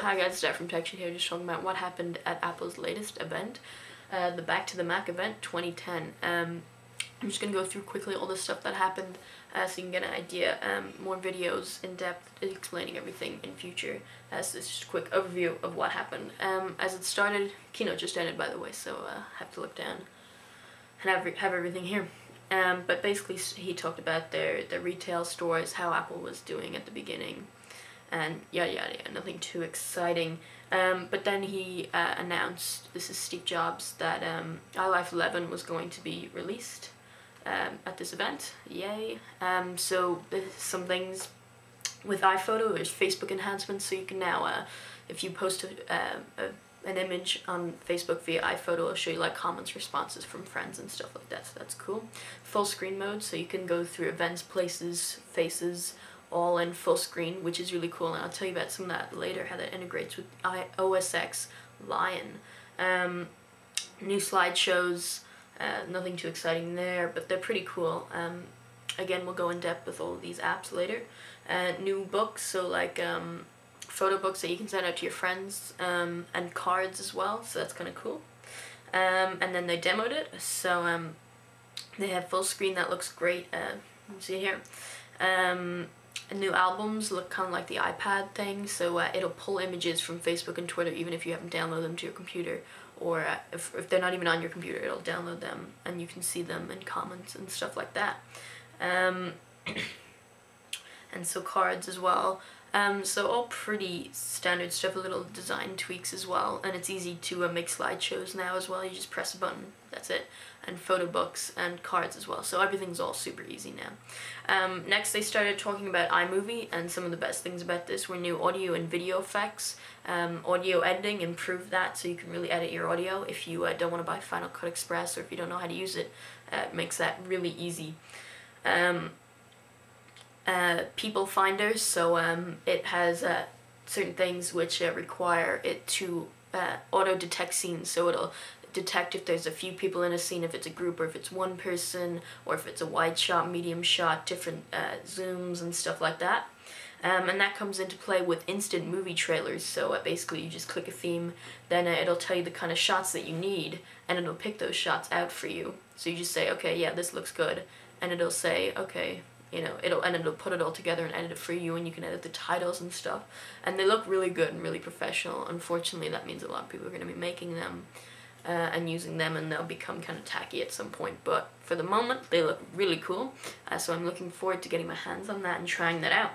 Hi guys, it's from Tech here, just talking about what happened at Apple's latest event, the Back to the Mac event 2010. I'm just going to go through quickly all the stuff that happened so you can get an idea, more videos in depth explaining everything in future. So this is just a quick overview of what happened. As it started, keynote just ended by the way, so I have to look down and have everything here. But basically he talked about their retail stores, how Apple was doing at the beginning, and yada yada yada, nothing too exciting. But then he announced, this is Steve Jobs, that iLife 11 was going to be released at this event. Yay. So there's some things with iPhoto, there's Facebook enhancements, so you can now, if you post an image on Facebook via iPhoto, it'll show you like comments, responses from friends and stuff like that, so that's cool. Full screen mode, so you can go through events, places, faces, all in full screen, which is really cool, and I'll tell you about some of that later, how that integrates with OSX Lion. New slideshows, nothing too exciting there, but they're pretty cool. Again, we'll go in depth with all of these apps later. New books, so like photo books that you can send out to your friends, and cards as well, so that's kind of cool. And then they demoed it, so they have full screen that looks great. You can see it here. New albums look kind of like the iPad thing, so it'll pull images from Facebook and Twitter even if you haven't downloaded them to your computer, or if they're not even on your computer, it'll download them and you can see them in comments and stuff like that. And so cards as well. So all pretty standard stuff, a little design tweaks as well, and it's easy to make slideshows now as well. You just press a button, that's it, and photo books and cards as well, so everything's all super easy now. Next they started talking about iMovie, and some of the best things about this were new audio and video effects. Audio editing, improved that, so you can really edit your audio if you don't want to buy Final Cut Express, or if you don't know how to use it, it makes that really easy. People Finder, so it has certain things which require it to auto-detect scenes, so it'll detect if there's a few people in a scene, if it's a group, or if it's one person, or if it's a wide shot, medium shot, different zooms and stuff like that. And that comes into play with instant movie trailers, so basically you just click a theme, then it'll tell you the kind of shots that you need, and it'll pick those shots out for you. So you just say, okay, yeah, this looks good, and it'll say, okay, you know, it'll put it all together and edit it for you, and you can edit the titles and stuff, and they look really good and really professional. Unfortunately, that means a lot of people are going to be making them and using them, and they'll become kind of tacky at some point, but for the moment they look really cool, so I'm looking forward to getting my hands on that and trying that out.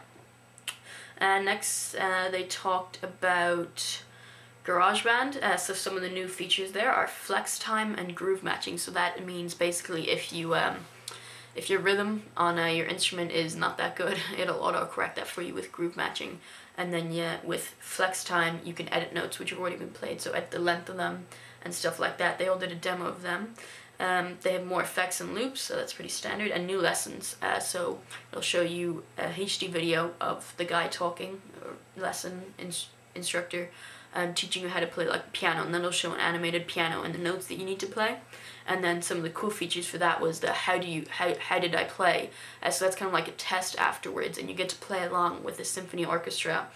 Next they talked about GarageBand, so some of the new features there are flex time and groove matching, so that means basically if your rhythm on your instrument is not that good, it'll auto-correct that for you with groove matching. And then yeah, with flex time, you can edit notes which have already been played, so edit the length of them and stuff like that. They all did a demo of them. They have more effects and loops, so that's pretty standard, and new lessons. So it'll show you a HD video of the guy talking, or lesson instructor, teaching you how to play like piano, and then it'll show an animated piano and the notes that you need to play. And then some of the cool features for that was the how did I play, so that's kind of like a test afterwards, and you get to play along with the symphony orchestra,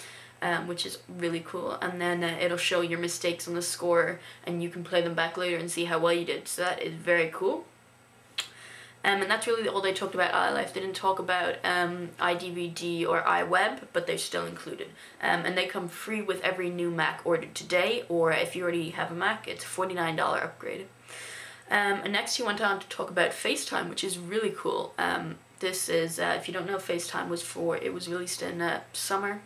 which is really cool. And then it'll show your mistakes on the score, and you can play them back later and see how well you did, so that is very cool. And that's really all they talked about iLife. They didn't talk about iDVD or iWeb, but they're still included. And they come free with every new Mac ordered today, or if you already have a Mac, it's a $49 upgrade. And next he went on to talk about FaceTime, which is really cool. This is, if you don't know, FaceTime it was released in summer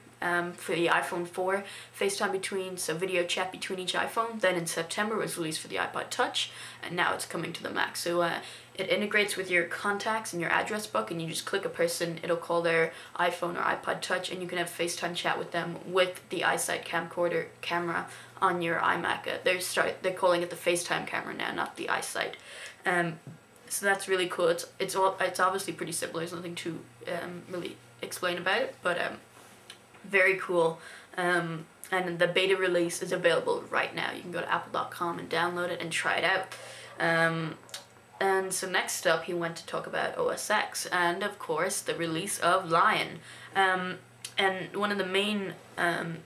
for the iPhone 4, FaceTime so video chat between each iPhone. Then in September it was released for the iPod Touch, and now it's coming to the Mac. So it integrates with your contacts and your address book, and you just click a person, it'll call their iPhone or iPod Touch, and you can have FaceTime chat with them with the iSight camcorder camera on your iMac. They're calling it the FaceTime camera now, not the iSight. So that's really cool. It's obviously pretty simple. There's nothing to really explain about it, but very cool. And the beta release is available right now. You can go to apple.com and download it and try it out. And so next up he went to talk about OSX, and of course the release of Lion. And one of the main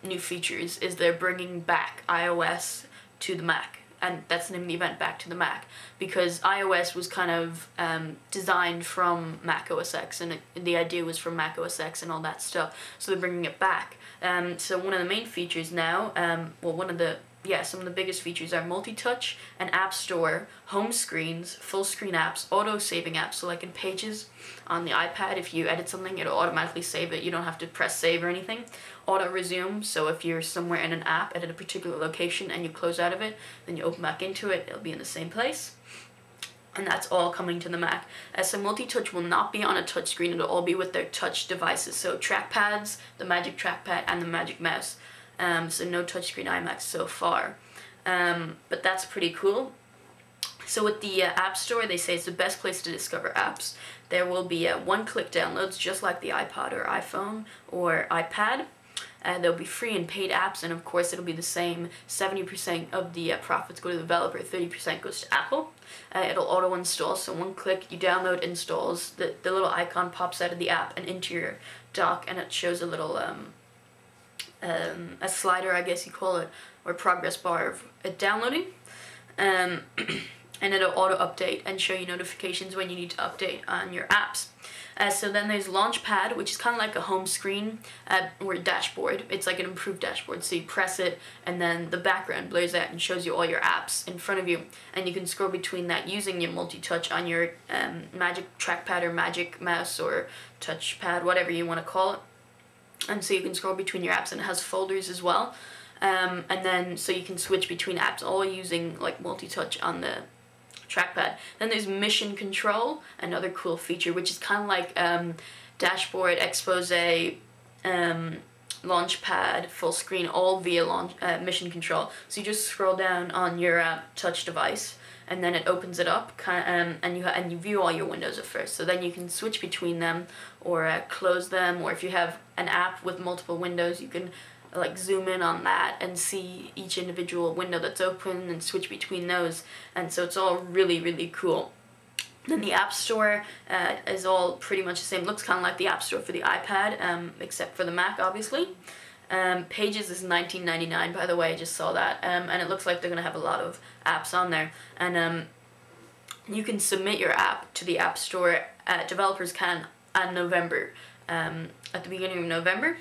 new features is they're bringing back iOS to the Mac. And that's the name of the event, Back to the Mac, because iOS was kind of designed from Mac OS X, and the idea was from Mac OS X and all that stuff, so they're bringing it back. So one of the main features now, some of the biggest features are multi-touch, an app store, home screens, full screen apps, auto-saving apps, so like in Pages on the iPad, if you edit something, it'll automatically save it, you don't have to press save or anything. Auto-resume, so if you're somewhere in an app at a particular location and you close out of it, then you open back into it, it'll be in the same place. And that's all coming to the Mac. So multi-touch will not be on a touch screen, it'll all be with their touch devices, so trackpads, the Magic Trackpad, and the Magic Mouse. So no touchscreen iMacs so far, but that's pretty cool. So with the App Store, they say it's the best place to discover apps. There will be one-click downloads, just like the iPod or iPhone or iPad. There'll be free and paid apps, and of course it'll be the same. 70% of the profits go to the developer, 30% goes to Apple. It'll auto-install, so one click, you download, installs, the little icon pops out of the app and into your dock, and it shows a little a slider, I guess you call it, or progress bar of it downloading, and it'll auto-update and show you notifications when you need to update on your apps. So then there's Launchpad, which is kind of like a home screen or a dashboard. It's like an improved dashboard, so you press it and then the background blurs out and shows you all your apps in front of you, and you can scroll between that using your multi-touch on your Magic Trackpad or Magic Mouse or Touchpad, whatever you want to call it. And so you can scroll between your apps, and it has folders as well. And then so you can switch between apps all using like multi-touch on the trackpad. Then there's Mission Control, another cool feature, which is kind of like dashboard, expose, Launchpad, full screen, all via Mission Control. So you just scroll down on your touch device, and then it opens it up, and you view all your windows at first. So then you can switch between them, or close them, or if you have an app with multiple windows, you can like zoom in on that and see each individual window that's open and switch between those. And so it's all really, really cool. Then the App Store is all pretty much the same. Looks kind of like the App Store for the iPad, except for the Mac, obviously. Pages is $19.99, by the way, I just saw that, and it looks like they're going to have a lot of apps on there, and you can submit your app to the App Store, developers can, in November, at the beginning of November,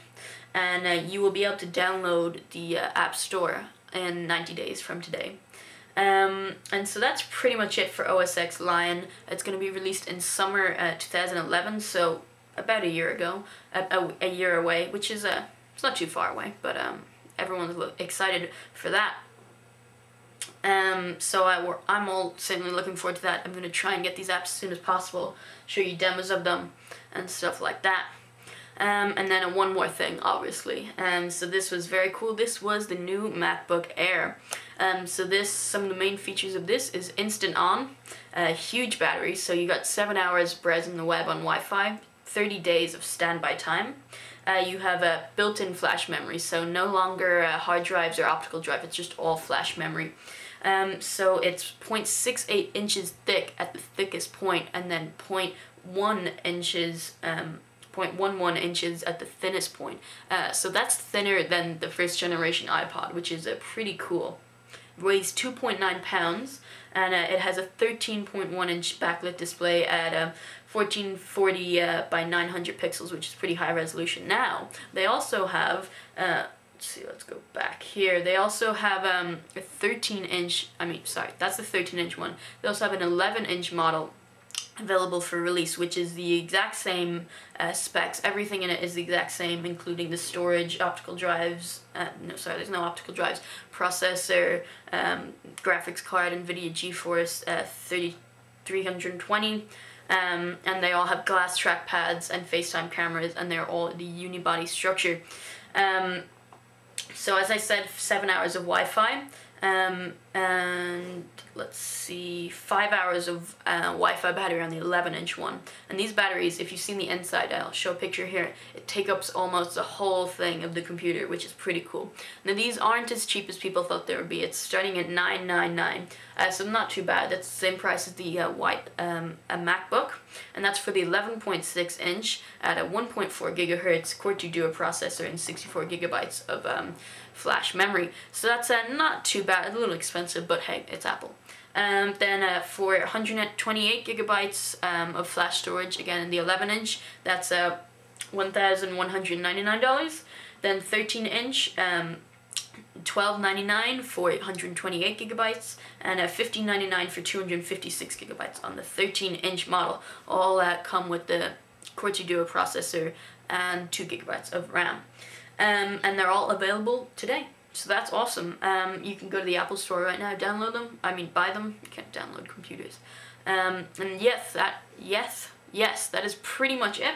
and you will be able to download the App Store in 90 days from today. And so that's pretty much it for OSX Lion. It's going to be released in summer 2011, so about a year ago, a year away, which is it's not too far away, but everyone's excited for that. So I'm all certainly looking forward to that. I'm going to try and get these apps as soon as possible, show you demos of them and stuff like that. And then one more thing, obviously. So this was very cool. This was the new MacBook Air. So some of the main features of this is instant on, huge battery, so you got 7 hours browsing the web on Wi-Fi, 30 days of standby time. You have a built-in flash memory, so no longer hard drives or optical drive, it's just all flash memory. So it's 0.68 inches thick at the thickest point, and then 0.11 inches at the thinnest point. So that's thinner than the first generation iPod, which is pretty cool. It weighs 2.9 pounds, and it has a 13.1 inch backlit display at 1440 by 900 pixels, which is pretty high resolution. Now, they also have, let's go back here. They also have a 13-inch, that's the 13-inch one. They also have an 11-inch model available for release, which is the exact same specs. Everything in it is the exact same, including the storage, optical drives, there's no optical drives, processor, graphics card, NVIDIA GeForce 3320, and they all have glass trackpads and FaceTime cameras, and they're all the unibody structure. So as I said, 7 hours of Wi-Fi, and and let's see, 5 hours of Wi-Fi battery on the 11-inch one. And these batteries, if you've seen the inside, I'll show a picture here, it takes up almost the whole thing of the computer, which is pretty cool. Now these aren't as cheap as people thought they would be. It's starting at $999, so not too bad. That's the same price as the a MacBook, and that's for the 11.6 inch at a 1.4 gigahertz Core 2 Duo processor and 64 gigabytes of flash memory. So that's not too bad, a little expensive, but hey, it's Apple. Then for 128 gigabytes of flash storage, again in the 11-inch, that's $1,199. Then 13-inch, $12.99 for 128 gigabytes, and $15.99 for 256 gigabytes on the 13-inch model. All come with the Core 2 Duo processor and 2 gigabytes of RAM. And they're all available today. So that's awesome. You can go to the Apple Store right now, download them. I mean, buy them. You can't download computers. And yes, that is pretty much it.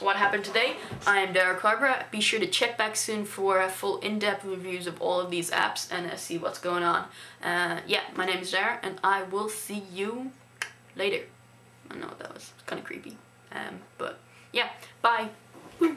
What happened today. I am Derek Harbor. Be sure to check back soon for full in-depth reviews of all of these apps and see what's going on. Yeah, my name is Derek, and I will see you later. I know that was kind of creepy. But yeah, bye. Woo.